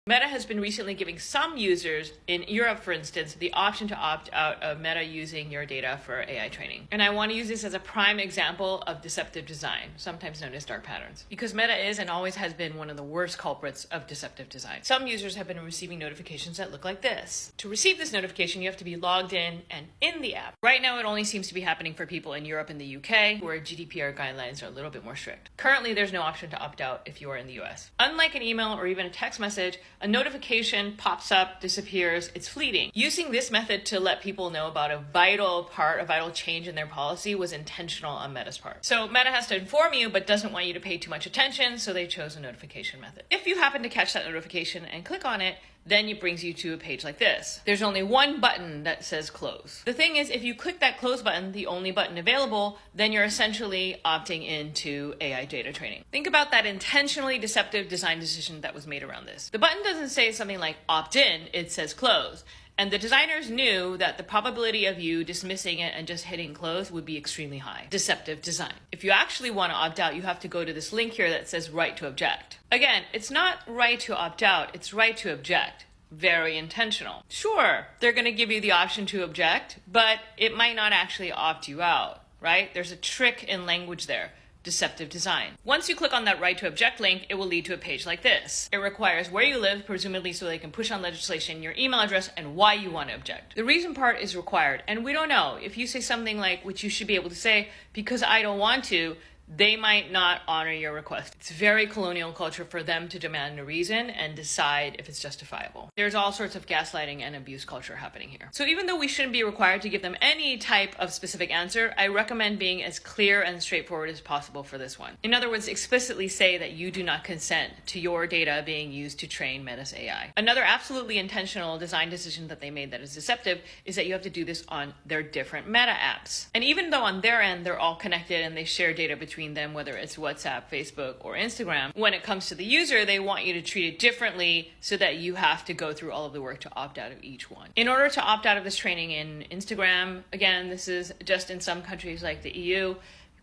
Meta has been recently giving some users, in Europe for instance, the option to opt out of Meta using your data for AI training. And I want to use this as a prime example of deceptive design, sometimes known as dark patterns, because Meta is and always has been one of the worst culprits of deceptive design. Some users have been receiving notifications that look like this. To receive this notification, you have to be logged in and in the app. Right now, it only seems to be happening for people in Europe and the UK, where GDPR guidelines are a little bit more strict. Currently, there's no option to opt out if you are in the US. Unlike an email or even a text message, a notification pops up, disappears, it's fleeting. Using this method to let people know about a vital change in their policy was intentional on Meta's part. So Meta has to inform you, but doesn't want you to pay too much attention, so they chose a notification method. If you happen to catch that notification and click on it, then it brings you to a page like this. There's only one button that says close. The thing is, if you click that close button, the only button available, then you're essentially opting into AI data training. Think about that intentionally deceptive design decision that was made around this. The button doesn't say something like opt in, it says close. And the designers knew that the probability of you dismissing it and just hitting close would be extremely high. Deceptive design. If you actually want to opt out, you have to go to this link here that says right to object. Again, it's not right to opt out, it's right to object. Very intentional. Sure, they're going to give you the option to object, but it might not actually opt you out, right? There's a trick in language there. Deceptive design. Once you click on that right to object link, it will lead to a page like this. It requires where you live, presumably so they can push on legislation, your email address, and why you want to object. The reason part is required, and we don't know. If you say something like, which you should be able to say, because I don't want to, they might not honor your request. It's very colonial culture for them to demand a reason and decide if it's justifiable. There's all sorts of gaslighting and abuse culture happening here. So even though we shouldn't be required to give them any type of specific answer, I recommend being as clear and straightforward as possible for this one. In other words, explicitly say that you do not consent to your data being used to train Meta's AI. Another absolutely intentional design decision that they made that is deceptive is that you have to do this on their different Meta apps. And even though on their end, they're all connected and they share data between them, whether it's WhatsApp, Facebook, or Instagram, when it comes to the user, they want you to treat it differently so that you have to go through all of the work to opt out of each one. In order to opt out of this training in Instagram, again, this is just in some countries like the EU,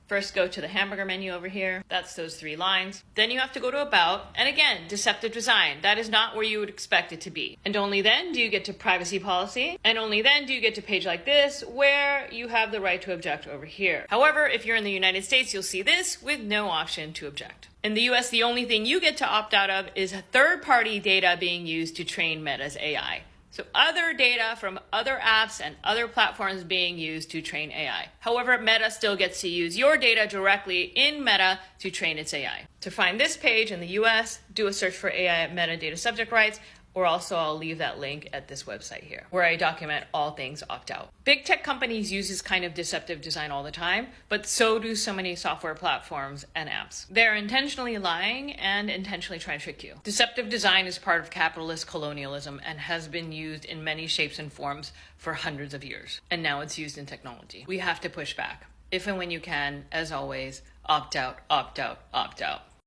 first go to the hamburger menu over here. That's those 3 lines. Then you have to go to About. And again, deceptive design. That is not where you would expect it to be. And only then do you get to privacy policy. And only then do you get to a page like this where you have the right to object over here. However, if you're in the United States, you'll see this with no option to object. In the US, the only thing you get to opt out of is third-party data being used to train Meta's AI. So other data from other apps and other platforms being used to train AI. However, Meta still gets to use your data directly in Meta to train its AI. To find this page in the US, do a search for AI metadata subject rights, or also I'll leave that link at this website here, where I document all things opt-out. Big tech companies use this kind of deceptive design all the time, but so do so many software platforms and apps. They're intentionally lying and intentionally trying to trick you. Deceptive design is part of capitalist colonialism and has been used in many shapes and forms for hundreds of years. And now it's used in technology. We have to push back. If and when you can, as always, opt out, opt out, opt out.